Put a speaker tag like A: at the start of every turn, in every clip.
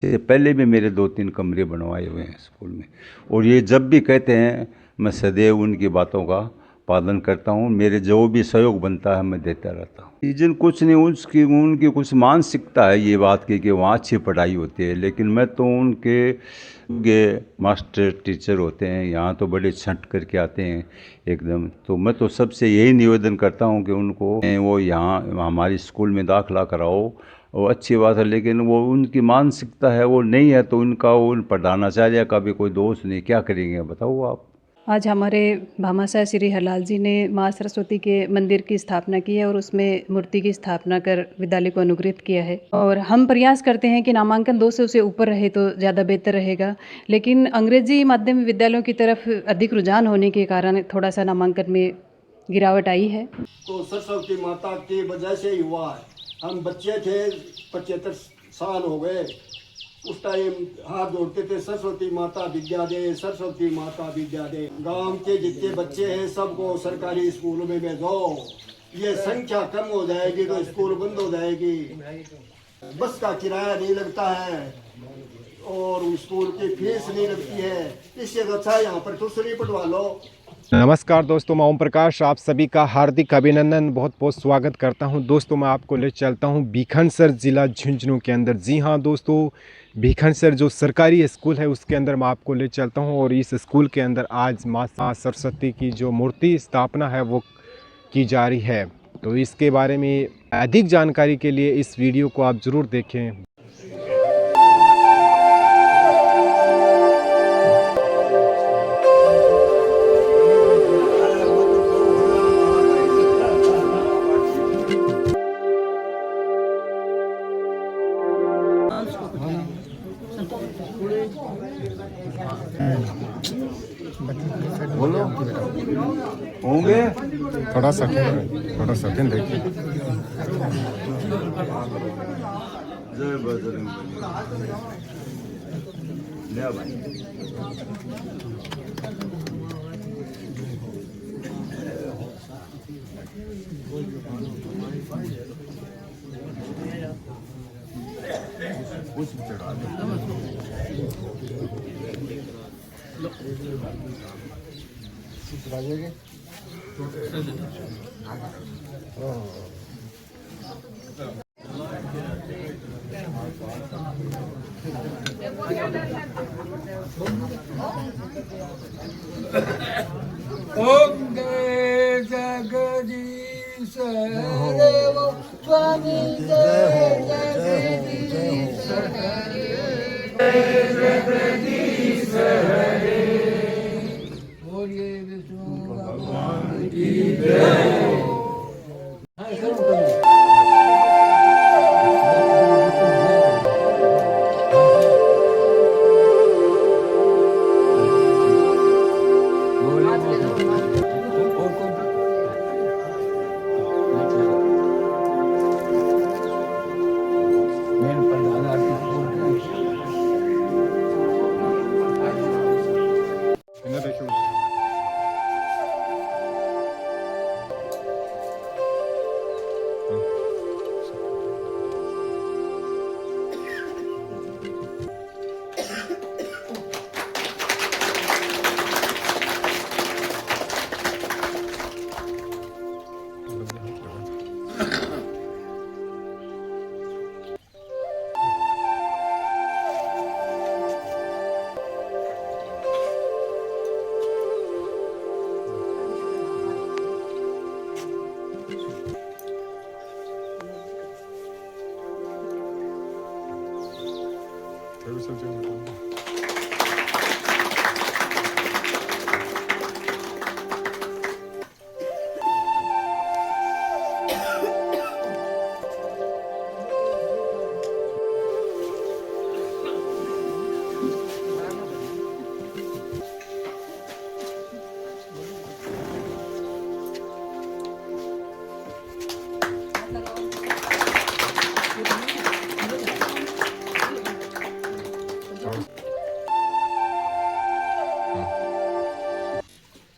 A: से पहले भी मेरे 2-3 कमरे बनवाए हुए हैं स्कूल में, और ये जब भी कहते हैं मैं सदैव उनकी बातों का पालन करता हूँ। मेरे जो भी सहयोग बनता है मैं देता रहता हूँ। रीजन कुछ नहीं, उसकी उनकी कुछ मानसिकता है ये बात की कि वहाँ अच्छी पढ़ाई होती है, लेकिन मैं तो उनके मास्टर टीचर होते हैं यहाँ तो बड़े छंट करके आते हैं एकदम। तो मैं तो सबसे यही निवेदन करता हूँ कि उनको वो यहाँ हमारे स्कूल में दाखिला कराओ, वो अच्छी बात है, लेकिन वो उनकी मानसिकता है वो नहीं है, तो उनका उन प्रधानाचार्य का भी कोई दोष नहीं, क्या करेंगे बताओ आप।
B: आज हमारे भामाशाह श्री हरलाल जी ने माँ सरस्वती के मंदिर की स्थापना की है और उसमें मूर्ति की स्थापना कर विद्यालय को अनुग्रहित किया है। और हम प्रयास करते हैं कि नामांकन 200 से ऊपर रहे तो ज़्यादा बेहतर रहेगा, लेकिन अंग्रेजी माध्यम विद्यालयों की तरफ अधिक रुझान होने के कारण थोड़ा सा नामांकन में गिरावट आई है।
C: तो सरस्वती माता की वजह से ही हुआ है। हम बच्चे थे, 75 साल हो गए, उस टाइम हाथ जोड़ते थे सरस्वती माता विद्या दे, सरस्वती माता विद्या दे। गांव के जितने बच्चे हैं सबको सरकारी स्कूल में भेजो, ये संख्या कम हो जाएगी तो स्कूल बंद हो जाएगी। बस का किराया नहीं लगता है और स्कूल की फीस नहीं लगती है, इससे अच्छा यहाँ पर ट्यूशन पढ़वा लो।
D: नमस्कार दोस्तों, मैं ओम प्रकाश आप सभी का हार्दिक अभिनंदन बहुत बहुत स्वागत करता हूं। दोस्तों मैं आपको ले चलता हूं भीखनसर ज़िला झुंझुनू के अंदर। जी हां दोस्तों, भीखनसर जो सरकारी स्कूल है उसके अंदर मैं आपको ले चलता हूं और इस स्कूल के अंदर आज माँ सरस्वती की जो मूर्ति स्थापना है वो की जा रही है। तो इसके बारे में अधिक जानकारी के लिए इस वीडियो को आप ज़रूर देखें।
A: बोलो होंगे
D: थोड़ा सेकंड देखिए।
A: जय बजरंग ले भाई। कुछ चढ़ा
E: ओम जय जगदीश हरे वो स्वामी जय जगदीश हरे बोलिए विष्णु भगवान की जय।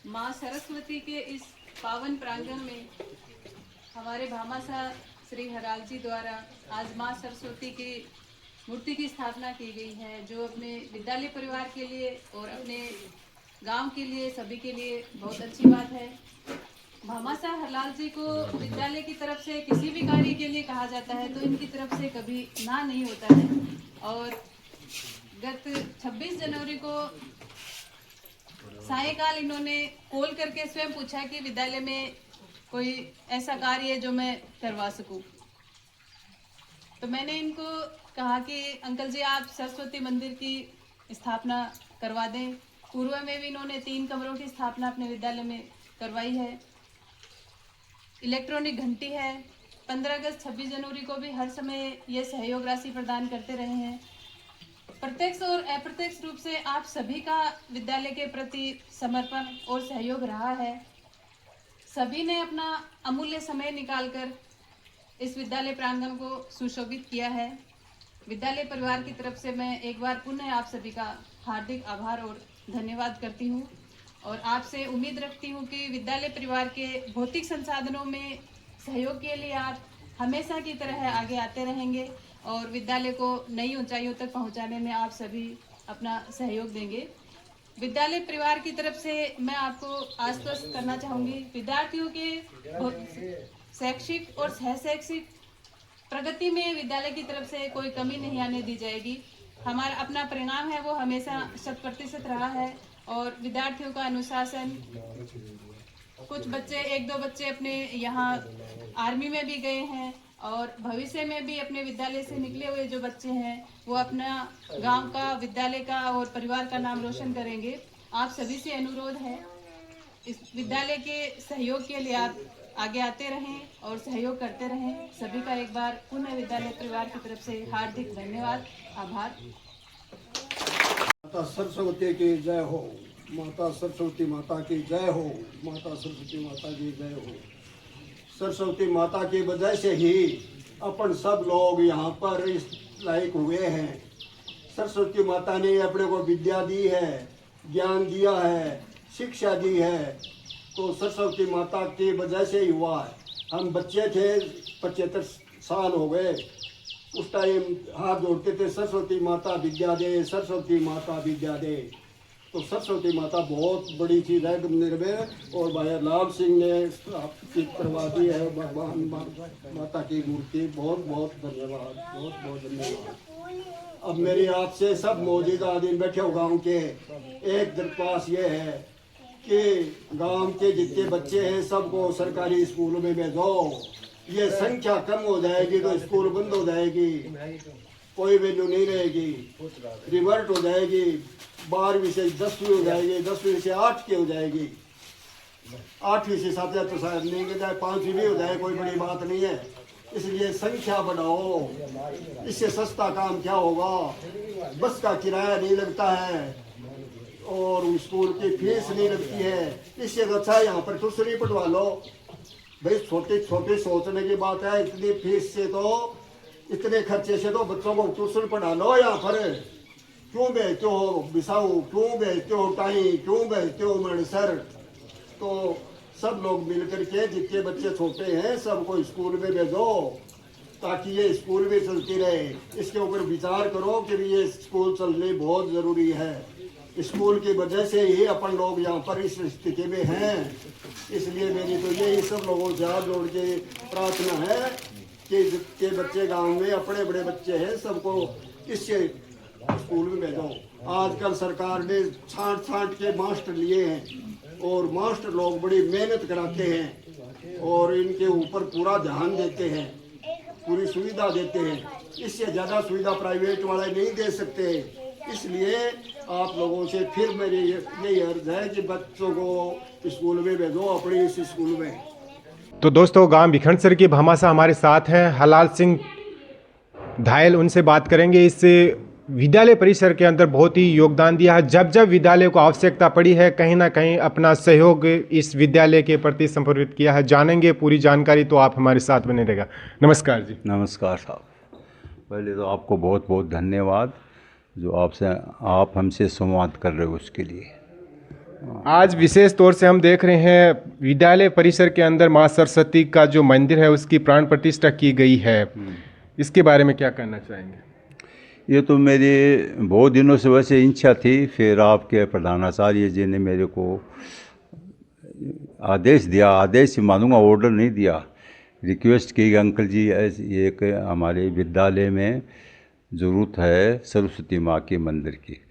B: माँ सरस्वती के इस पावन प्रांगण में हमारे भामाशाह श्री हरलाल जी द्वारा आज माँ सरस्वती की मूर्ति की स्थापना की गई है, जो अपने विद्यालय परिवार के लिए और अपने गांव के लिए, सभी के लिए बहुत अच्छी बात है। भामाशाह हरलाल जी को विद्यालय की तरफ से किसी भी कार्य के लिए कहा जाता है तो इनकी तरफ से कभी ना नहीं होता है। और गत 26 जनवरी को सायंकाल इन्होंने कॉल करके स्वयं पूछा कि विद्यालय में कोई ऐसा कार्य है जो मैं करवा सकूं। तो मैंने इनको कहा कि अंकल जी आप सरस्वती मंदिर की स्थापना करवा दें। पूर्व में भी इन्होंने 3 कमरों की स्थापना अपने विद्यालय में करवाई है। इलेक्ट्रॉनिक घंटी है। 15 अगस्त 26 जनवरी को भी हर समय ये सहयोग राशि प्रदान करते रहे हैं। प्रत्यक्ष और अप्रत्यक्ष रूप से आप सभी का विद्यालय के प्रति समर्पण और सहयोग रहा है। सभी ने अपना अमूल्य समय निकालकर इस विद्यालय प्रांगण को सुशोभित किया है। विद्यालय परिवार की तरफ से मैं एक बार पुनः आप सभी का हार्दिक आभार और धन्यवाद करती हूँ और आपसे उम्मीद रखती हूँ कि विद्यालय परिवार के भौतिक संसाधनों में सहयोग के लिए आप हमेशा की तरह आगे आते रहेंगे और विद्यालय को नई ऊंचाइयों तक पहुंचाने में आप सभी अपना सहयोग देंगे। विद्यालय परिवार की तरफ से मैं आपको आश्वस्त करना चाहूँगी, विद्यार्थियों के शैक्षिक और सह शैक्षिक प्रगति में विद्यालय की तरफ से कोई कमी नहीं आने दी जाएगी। हमारा अपना परिणाम है वो हमेशा 100% रहा है और विद्यार्थियों का अनुशासन, कुछ बच्चे 1-2 बच्चे अपने यहाँ आर्मी में भी गए हैं और भविष्य में भी अपने विद्यालय से निकले हुए जो बच्चे हैं वो अपना गांव का, विद्यालय का और परिवार का नाम रोशन करेंगे। आप सभी से अनुरोध है इस विद्यालय के सहयोग के लिए आप आगे आते रहें और सहयोग करते रहें। सभी का एक बार पुनः विद्यालय परिवार की तरफ से हार्दिक धन्यवाद, आभार।
C: माता सरस्वती की जय हो। माता सरस्वती माता की जय हो। माता सरस्वती माता की जय हो। सरस्वती माता की वजह से ही अपन सब लोग यहाँ पर इस लायक हुए हैं। सरस्वती माता ने अपने को विद्या दी है, ज्ञान दिया है, शिक्षा दी है, तो सरस्वती माता की वजह से ही हुआ है। हम बच्चे थे, 75 साल हो गए, उस टाइम हाथ जोड़ते थे सरस्वती माता विद्या दे, सरस्वती माता विद्या दे। तो सरस्वती माता बहुत बड़ी चीज़ है मंदिर में और भाई लाल सिंह ने स्थापित करवा दी है भगवान माता की मूर्ति। बहुत बहुत धन्यवाद, बहुत बहुत धन्यवाद। अब मेरी आपसे सब मौजूदा आदमी बैठे हो गाँव के, एक दरख्वास्त ये है कि गांव के जितने बच्चे हैं सबको सरकारी स्कूल में भेजो। ये संख्या कम हो जाएगी तो स्कूल बंद हो जाएगी, कोई वैल्यू नहीं रहेगी, रिवर्ट हो जाएगी। 12वीं से 10वीं हो जाएगी, 10वीं से 8 की हो जाएगी, 8वीं से 7 तो शायद नहीं हो जाए, 5वीं भी हो जाए, कोई बड़ी बात नहीं है। इसलिए संख्या बढ़ाओ, इससे सस्ता काम क्या होगा। बस का किराया नहीं लगता है और स्कूल की फीस नहीं लगती है। इससे तो अच्छा यहाँ पर ट्यूशन पढ़वा लो भाई। छोटे छोटे सोचने की बात है, इतनी फीस से तो, इतने खर्चे से तो बच्चों को ट्यूशन पढ़ा लो। यहाँ पर क्यों भेजते हो बिसाऊ, क्यों भेजते हो टाई, क्यों भेजते हो मणसर। तो सब लोग मिलकर के जितने बच्चे छोटे हैं सबको स्कूल में भेजो ताकि ये स्कूल भी चलती रहे। इसके ऊपर विचार करो कि ये स्कूल चलने बहुत ज़रूरी है। स्कूल की वजह से ही अपन लोग यहाँ पर इस स्थिति में हैं। इसलिए मेरी तो यही सब लोगों से हाथ जोड़ के प्रार्थना है कि जितने बच्चे गांव में अपने बड़े बच्चे हैं सबको इससे स्कूल में भेजो। आजकल सरकार ने छांट के मास्टर लिए हैं और मास्टर लोग बड़ी मेहनत कराते हैं और इनके ऊपर पूरा ध्यान देते हैं, पूरी सुविधा देते हैं। इससे ज़्यादा सुविधा प्राइवेट वाले नहीं दे सकते। इसलिए आप लोगों से फिर मेरी यही अर्ज है कि बच्चों को स्कूल में भेजो, अपने इस स्कूल में।
D: तो दोस्तों गांव भिखनसर की भामाशाह हमारे साथ हैं हलाल सिंह धायल, उनसे बात करेंगे। इस विद्यालय परिसर के अंदर बहुत ही योगदान दिया है। जब जब विद्यालय को आवश्यकता पड़ी है कहीं ना कहीं अपना सहयोग इस विद्यालय के प्रति समर्पित किया है। जानेंगे पूरी जानकारी, तो आप हमारे साथ बने रहेगा। नमस्कार जी।
A: नमस्कार साहब। पहले तो आपको बहुत बहुत धन्यवाद जो आप हमसे संवाद कर रहे हो उसके लिए।
D: आज विशेष तौर से हम देख रहे हैं विद्यालय परिसर के अंदर माँ सरस्वती का जो मंदिर है उसकी प्राण प्रतिष्ठा की गई है। इसके बारे में क्या कहना चाहेंगे?
A: ये तो मेरी बहुत दिनों से वैसे इच्छा थी, फिर आपके प्रधानाचार्य जी ने मेरे को आदेश दिया, आदेश ही मानूंगा, ऑर्डर नहीं दिया, रिक्वेस्ट की कि अंकल जी ये एक हमारे विद्यालय में ज़रूरत है सरस्वती माँ के मंदिर की।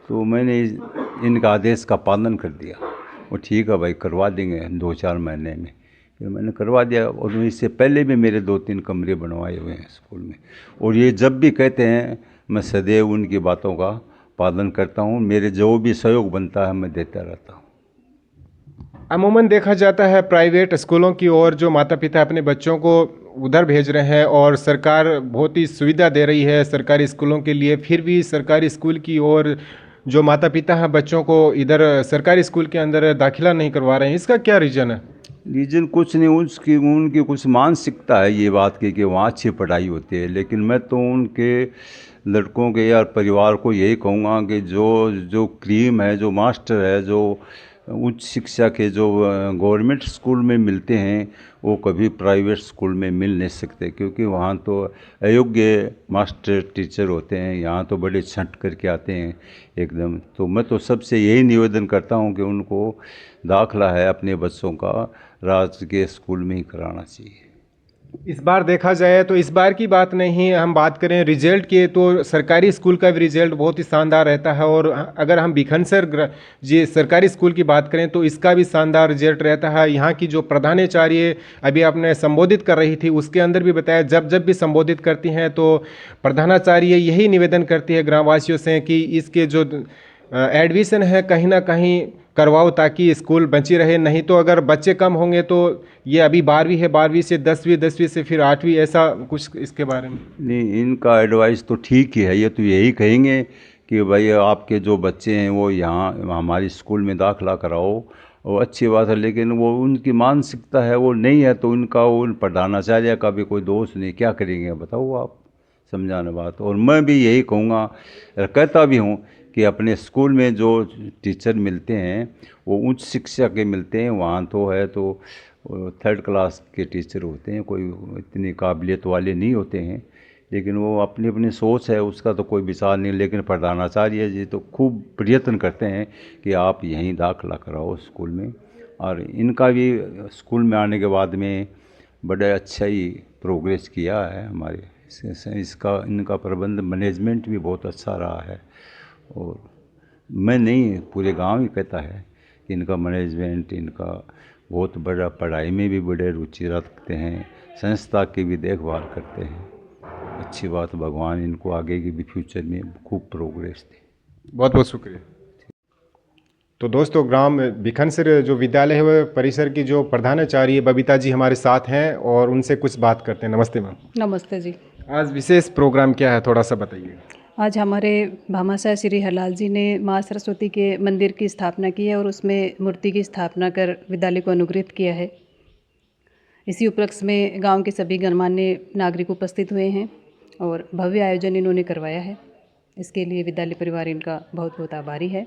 A: तो मैंने इनका आदेश का पालन कर दिया। वो ठीक है भाई, करवा देंगे 2-4 महीने में। फिर मैंने करवा दिया, और इससे पहले भी मेरे 2-3 कमरे बनवाए हुए हैं स्कूल में। और ये जब भी कहते हैं मैं सदैव उनकी बातों का पालन करता हूँ, मेरे जो भी सहयोग बनता है मैं देता रहता हूँ।
D: अमूमन देखा जाता है प्राइवेट स्कूलों की ओर जो माता पिता अपने बच्चों को उधर भेज रहे हैं और सरकार बहुत ही सुविधा दे रही है सरकारी स्कूलों के लिए, फिर भी सरकारी स्कूल की ओर जो माता पिता हैं बच्चों को इधर सरकारी स्कूल के अंदर दाखिला नहीं करवा रहे हैं, इसका क्या रीज़न है?
A: रीजन कुछ नहीं, उनकी कुछ मानसिकता है ये बात की कि वहाँ अच्छी पढ़ाई होती है। लेकिन मैं तो उनके लड़कों के या परिवार को यही कहूँगा कि जो क्रीम है, जो मास्टर है, जो उच्च शिक्षा के जो गवर्नमेंट स्कूल में मिलते हैं, वो कभी प्राइवेट स्कूल में मिल नहीं सकते, क्योंकि वहाँ तो अयोग्य मास्टर टीचर होते हैं। यहाँ तो बड़े छंट करके आते हैं एकदम। तो मैं तो सबसे यही निवेदन करता हूँ कि उनको दाखिला है अपने बच्चों का राजकीय स्कूल में ही कराना चाहिए।
D: इस बार देखा जाए तो इस बार की बात नहीं, हम बात करें रिजल्ट की तो सरकारी स्कूल का भी रिजल्ट बहुत ही शानदार रहता है, और अगर हम भिखनसर जी सरकारी स्कूल की बात करें तो इसका भी शानदार रिजल्ट रहता है। यहाँ की जो प्रधानाचार्य अभी आपने संबोधित कर रही थी उसके अंदर भी बताया, जब भी संबोधित करती हैं तो प्रधानाचार्य यही निवेदन करती है ग्रामवासियों से कि इसके जो एडमिशन है कहीं ना कहीं करवाओ ताकि स्कूल बची रहे, नहीं तो अगर बच्चे कम होंगे तो ये अभी 12वीं है, 12वीं से 10वीं, 10वीं से फिर 8वीं, ऐसा कुछ इसके बारे में।
A: नहीं, इनका एडवाइस तो ठीक ही है। ये तो यही कहेंगे कि भाई आपके जो बच्चे हैं वो यहाँ हमारे स्कूल में दाखिला कराओ, वो अच्छी बात है। लेकिन वो उनकी मानसिकता है वो नहीं है, तो उनका उन प्रधानाचार्य का भी कोई दोष नहीं, क्या करेंगे बताओ आप, समझाने बात। और मैं भी यही कहूँगा, कहता भी हूँ कि अपने स्कूल में जो टीचर मिलते हैं वो उच्च शिक्षा के मिलते हैं। वहाँ तो है तो 3rd क्लास के टीचर होते हैं, कोई इतनी काबिलियत वाले नहीं होते हैं, लेकिन वो अपनी अपनी सोच है, उसका तो कोई विचार नहीं। लेकिन प्रधानाचार्य जी तो खूब प्रयत्न करते हैं कि आप यहीं दाखिला कराओ स्कूल में। और इनका भी स्कूल में आने के बाद में बड़ा अच्छा ही प्रोग्रेस किया है हमारे इसका इनका प्रबंध मैनेजमेंट भी बहुत अच्छा रहा है। और मैं नहीं, पूरे गांव ही कहता है कि इनका मैनेजमेंट, इनका बहुत बड़ा, पढ़ाई में भी बड़े रुचि रखते हैं, संस्था की भी देखभाल करते हैं। अच्छी बात, भगवान इनको आगे की भी फ्यूचर में खूब प्रोग्रेस दे।
D: बहुत बहुत शुक्रिया। तो दोस्तों, ग्राम भिखनसर जो विद्यालय है वह परिसर की जो प्रधानाचार्य बबीता जी हमारे साथ हैं और उनसे कुछ बात करते हैं। नमस्ते मैम।
B: नमस्ते जी।
D: आज विशेष प्रोग्राम क्या है, थोड़ा सा बताइए।
B: आज हमारे भामाशाह श्री हरलाल जी ने माँ सरस्वती के मंदिर की स्थापना की है और उसमें मूर्ति की स्थापना कर विद्यालय को अनुग्रहित किया है। इसी उपलक्ष्य में गांव के सभी गणमान्य नागरिक उपस्थित हुए हैं और भव्य आयोजन इन्होंने करवाया है। इसके लिए विद्यालय परिवार इनका बहुत बहुत आभारी है।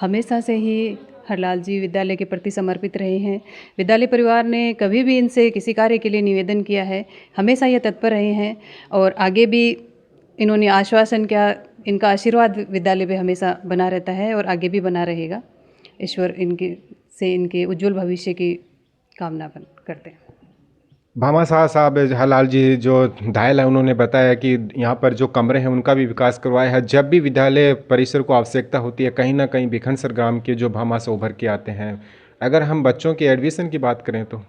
B: हमेशा से ही हरलाल जी विद्यालय के प्रति समर्पित रहे हैं। विद्यालय परिवार ने कभी भी इनसे किसी कार्य के लिए निवेदन किया है, हमेशा ये तत्पर रहे हैं और आगे भी इन्होंने आश्वासन किया। इनका आशीर्वाद विद्यालय पे हमेशा बना रहता है और आगे भी बना रहेगा। ईश्वर इनके उज्जवल भविष्य की कामना करते हैं।
D: भामाशाह साहब हरलाल जी जो घायल है उन्होंने बताया कि यहाँ पर जो कमरे हैं उनका भी विकास करवाया है। जब भी विद्यालय परिसर को आवश्यकता होती है, कहीं ना कहीं भिखनसर ग्राम के जो भामाशाह उभर के आते हैं। अगर हम बच्चों के एडमिशन की बात करें तो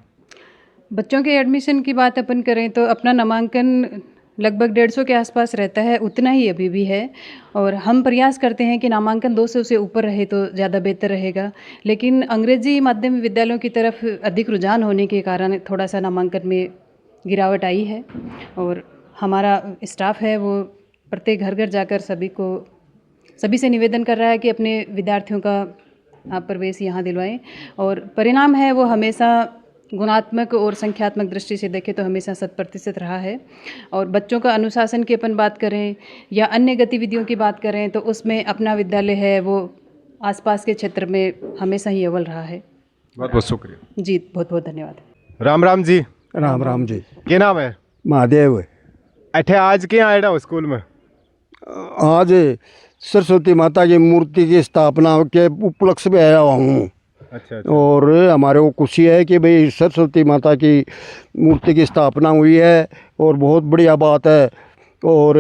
B: बच्चों के एडमिशन की बात अपन करें तो अपना नामांकन लगभग 150 के आसपास रहता है, उतना ही अभी भी है। और हम प्रयास करते हैं कि नामांकन 200 से ऊपर रहे तो ज़्यादा बेहतर रहेगा। लेकिन अंग्रेजी माध्यमिक विद्यालयों की तरफ अधिक रुझान होने के कारण थोड़ा सा नामांकन में गिरावट आई है। और हमारा स्टाफ है वो प्रत्येक घर घर जाकर सभी से निवेदन कर रहा है कि अपने विद्यार्थियों का आप प्रवेश यहाँ दिलवाएं। और परिणाम है वो हमेशा गुणात्मक और संख्यात्मक दृष्टि से देखें तो हमेशा 100% रहा है। और बच्चों का अनुशासन की अपन बात करें या अन्य गतिविधियों की बात करें तो उसमें अपना विद्यालय है वो आसपास के क्षेत्र में हमेशा ही अव्वल रहा है।
D: बहुत बहुत शुक्रिया
B: जी, बहुत बहुत धन्यवाद।
D: राम राम जी।
F: राम राम जी।
D: क्या नाम है?
F: महादेव।
D: अठे आज क्या आया स्कूल में?
C: आज सरस्वती माता की मूर्ति की स्थापना के उपलक्ष्य में आया हुआ हूँ।
D: अच्छा
C: और हमारे को खुशी है कि भाई सरस्वती माता की मूर्ति की स्थापना हुई है और बहुत बढ़िया बात है। और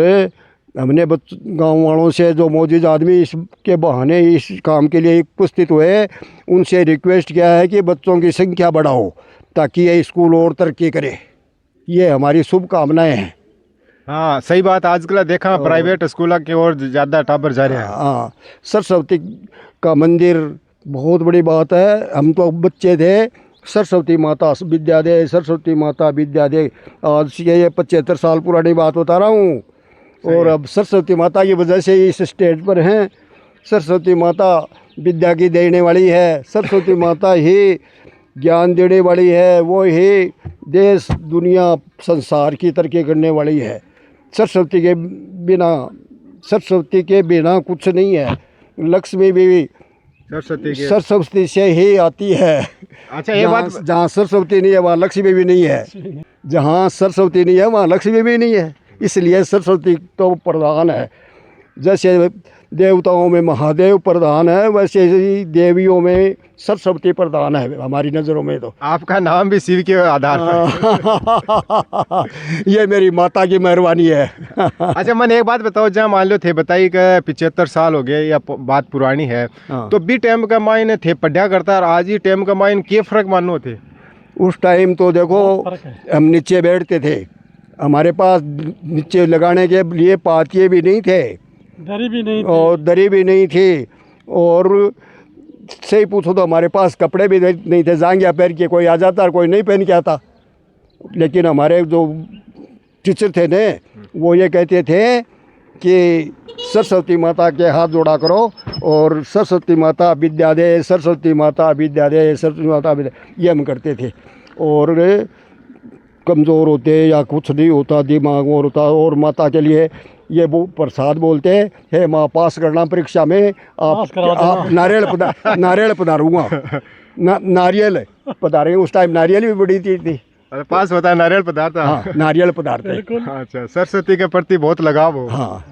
C: हमने गांव वालों से जो मौजूद आदमी इसके बहाने इस काम के लिए उपस्थित हुए, उनसे रिक्वेस्ट किया है कि बच्चों की संख्या बढ़ाओ ताकि ये स्कूल और तरक्की करे। ये हमारी शुभकामनाएं हैं।
D: हाँ सही बात, आजकल देखा प्राइवेट स्कूल की ओर ज़्यादा टाबर जा रहे हैं।
C: हाँ, सरस्वती का मंदिर बहुत बड़ी बात है। हम तो बच्चे थे, सरस्वती माता विद्या दे, सरस्वती माता विद्या दे। आज ये 75 साल पुरानी बात बता रहा हूँ। और अब सरस्वती माता की वजह से इस स्टेज पर हैं। सरस्वती माता विद्या की देने वाली है, सरस्वती माता ही ज्ञान देने वाली है, वो ही देश दुनिया संसार की तरक्की करने वाली है। सरस्वती के बिना कुछ नहीं है। लक्ष्मी भी सरस्वती से ही आती है।
D: अच्छा ये बात,
C: जहाँ सरस्वती नहीं है वहाँ लक्ष्मी भी नहीं है, जहाँ सरस्वती नहीं है वहाँ लक्ष्मी भी नहीं है। इसलिए सरस्वती तो प्रधान है। जैसे देवताओं में महादेव प्रधान है, वैसे ही देवियों में सरस्वती प्रधान है हमारी नज़रों में। तो
D: आपका नाम भी शिव के आधार पर।
C: ये मेरी माता की मेहरबानी है।
D: अच्छा मन एक बात बताओ, जहाँ मान लो थे बताइए कि 75 साल हो गए या बात पुरानी है, तो बी टाइम का माइन थे पढ़ा करता और आज ही टाइम का माइन क्या फ़र्क मानो थे?
C: उस टाइम तो देखो हम नीचे बैठते थे, हमारे पास नीचे लगाने के लिए पाथिये भी नहीं थे,
F: दरी भी नहीं
C: और दरी भी नहीं थी, और सही पूछो तो हमारे पास कपड़े भी नहीं थे। जांघिया पहन के कोई आ जाता और कोई नहीं पहन के आता। लेकिन हमारे जो टीचर थे ने, वो ये कहते थे कि सरस्वती माता के हाथ जोड़ा करो और सरस्वती माता विद्या दे, सरस्वती माता विद्या दे, सरस्वती माता विद्या, ये हम करते थे। और कमज़ोर होते या कुछ नहीं होता, दिमाग और होता, और माता के लिए ये वो प्रसाद बोलते हैं, हे माँ पास करना परीक्षा में, आप नारियल पधारूँगा। नारियल पधारे, उस टाइम नारियल भी बड़ी थी।
D: पास होता है नारियल पदार्थ।
C: हाँ, नारियल पदार्थ।
D: अच्छा, सरस्वती के प्रति बहुत लगाव हो।
C: हाँ,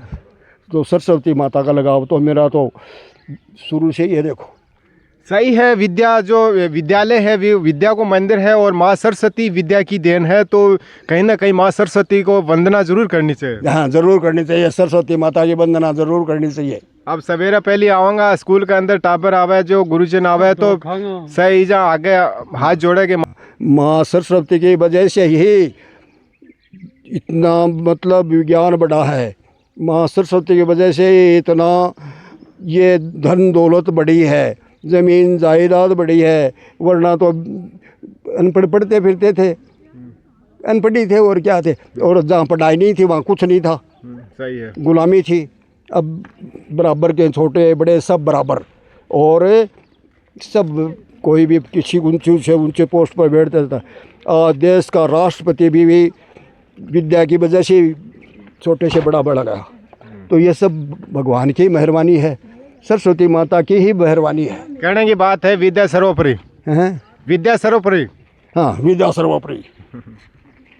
C: तो सरस्वती माता का लगाव तो मेरा तो शुरू से ये देखो
D: सही है। विद्या जो विद्यालय है विद्या को मंदिर है और माँ सरस्वती विद्या की देन है, तो कहीं ना कहीं माँ सरस्वती को वंदना जरूर करनी चाहिए।
C: हाँ, जरूर करनी चाहिए, सरस्वती माता की वंदना जरूर करनी चाहिए।
D: अब सवेरा पहले आऊँगा, स्कूल के अंदर टाबर आवे, जो गुरुजन आवे तो सही जा आगे हाथ जोड़े के
C: माँ सरस्वती की वजह से ही इतना मतलब विज्ञान बढ़ा है। माँ सरस्वती की वजह से इतना ये धन दौलत बढ़ी है, ज़मीन जायदाद बढ़ी है। वरना तो अनपढ़ पढ़ते फिरते थे, अनपढ़ी थे और क्या थे। और जहाँ पढ़ाई नहीं थी वहाँ कुछ नहीं था,
D: सही है,
C: गुलामी थी। अब बराबर के छोटे बड़े सब बराबर, और सब कोई भी किसी ऊंचे से ऊंचे पोस्ट पर बैठता था। आज देश का राष्ट्रपति भी विद्या की वजह से छोटे से बड़ा बढ़ गया। तो ये सब भगवान की मेहरबानी है, सरस्वती माता की ही मेहरबानी है।
D: कहने की बात है विद्या सर्वोपरि
C: हैं?
D: विद्या सर्वोपरि।
C: हाँ, विद्या सर्वोपरि।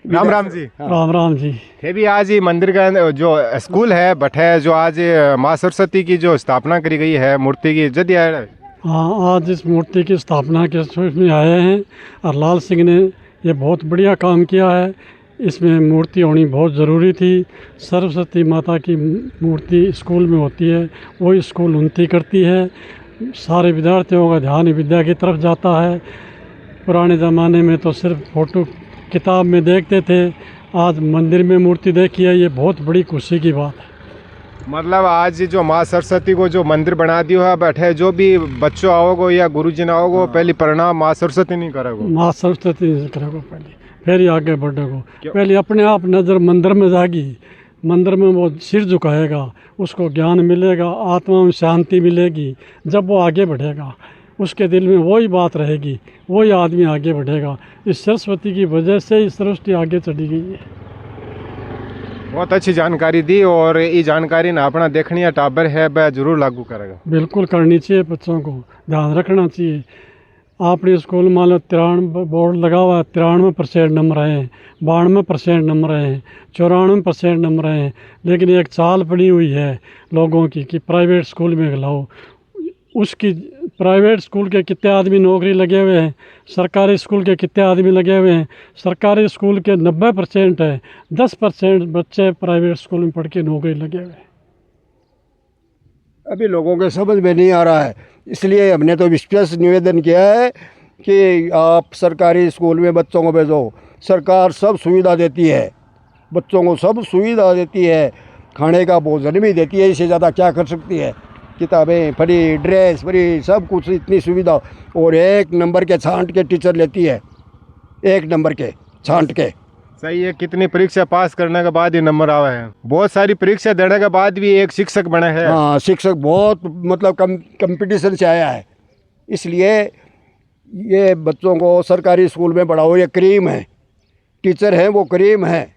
D: राम राम जी।
F: राम राम जी।
D: ये भी आज ही मंदिर का जो स्कूल है बट है, जो आज माँ सरस्वती की जो स्थापना करी गई है मूर्ति की, जल्दी आया है।
F: हाँ, आज इस मूर्ति की स्थापना के में आए हैं और लाल सिंह ने ये बहुत बढ़िया काम किया है। इसमें मूर्ति होनी बहुत ज़रूरी थी। सरस्वती माता की मूर्ति स्कूल में होती है, वही स्कूल उन्नति करती है। सारे विद्यार्थियों का ध्यान विद्या की तरफ जाता है। पुराने ज़माने में तो सिर्फ फ़ोटो किताब में देखते थे, आज मंदिर में मूर्ति देखी है, ये बहुत बड़ी खुशी की बात है।
D: मतलब आज जो माँ सरस्वती को जो मंदिर बना दियो है बैठे, जो भी बच्चों आओगो या गुरुजन आओगो, पहले प्रणाम माँ सरस्वती नहीं करोगे,
F: माँ सरस्वती नहीं करोगे पहले, फिर ही आगे बढ़ोगे। पहले अपने आप नज़र मंदिर में जागी, मंदिर में वो सिर झुकाएगा, उसको ज्ञान मिलेगा, आत्मा में शांति मिलेगी। जब वो आगे बढ़ेगा उसके दिल में वही बात रहेगी, वही आदमी आगे बढ़ेगा। इस सरस्वती की वजह से इस सृष्टि आगे चली गई है।
D: बहुत अच्छी जानकारी दी, और ये जानकारी ना अपना देखनी टाबर है वह जरूर लागू करेगा।
F: बिल्कुल करनी चाहिए, बच्चों को ध्यान रखना चाहिए। अपने स्कूल मान लो 93 बोर्ड लगा हुआ है, 93% नंबर आए हैं, 92% नंबर आए हैं, 94% नंबर आए हैं। लेकिन एक चाल पड़ी हुई है लोगों की कि प्राइवेट स्कूल में लाओ। उसकी प्राइवेट स्कूल के कितने आदमी नौकरी लगे हुए हैं, सरकारी स्कूल के कितने आदमी लगे हुए हैं। सरकारी स्कूल के 90% है, 10% बच्चे प्राइवेट स्कूल में पढ़ के नौकरी लगे हुए हैं।
C: अभी लोगों के समझ में नहीं आ रहा है, इसलिए हमने तो विशेष निवेदन किया है कि आप सरकारी स्कूल में बच्चों को भेजो। सरकार सब सुविधा देती है, बच्चों को सब सुविधा देती है, खाने का भोजन भी देती है, इससे ज़्यादा क्या कर सकती है। किताबें फ्री, ड्रेस फ्री, सब कुछ, इतनी सुविधा। और 1 नंबर के छांट के टीचर लेती है, 1 नंबर के छांट के।
D: सही है, कितनी परीक्षा पास करने के बाद ही नंबर आवा है। बहुत सारी परीक्षा देने के बाद भी एक शिक्षक बना है।
C: हाँ, शिक्षक बहुत मतलब कंपटीशन से आया है, इसलिए ये बच्चों को सरकारी स्कूल में पढ़ाओ। ये क्रीम है, टीचर हैं वो क्रीम है,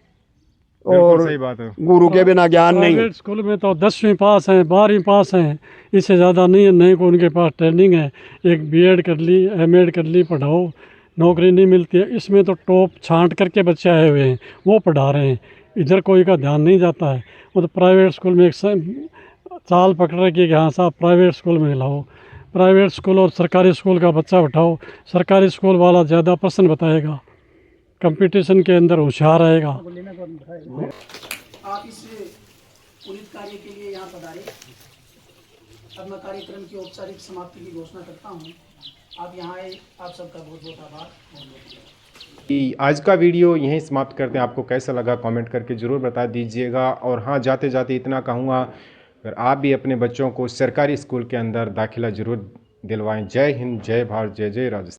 C: और
D: सही बात है।
C: गुरु के बिना ज्ञान नहीं।
F: प्राइवेट स्कूल में तो 10वीं पास हैं, 12वीं पास हैं, इससे ज़्यादा नहीं है। नहीं को उनके पास ट्रेनिंग है, एक बीएड कर ली, एमएड कर ली, पढ़ाओ, नौकरी नहीं मिलती है। इसमें तो टॉप छांट करके बच्चे आए हुए हैं, वो पढ़ा रहे हैं, इधर कोई का ध्यान नहीं जाता है। वो तो प्राइवेट स्कूल में एक चाल पकड़ रखी है कि हाँ साहब प्राइवेट स्कूल में लाओ। प्राइवेट स्कूल और सरकारी स्कूल का बच्चा उठाओ, सरकारी स्कूल वाला ज़्यादा प्रश्न बताएगा, कंपटीशन के अंदर होशियार रहेगा।
G: आप इस पुलिस कार्य के लिए यहाँ पधारे। अब मैं कार्यक्रम की औपचारिक समाप्ति की घोषणा करता हूँ। आप यहाँ आए, आप सबका बहुत बहुत आभार।
D: आज का वीडियो यहीं समाप्त करते हैं। आपको कैसा लगा कमेंट करके ज़रूर बता दीजिएगा। और हाँ, जाते जाते इतना कहूँगा, अगर आप भी अपने बच्चों को सरकारी स्कूल के अंदर दाखिला ज़रूर दिलवाएं। जय हिंद, जय भारत, जय जय राजस्थान।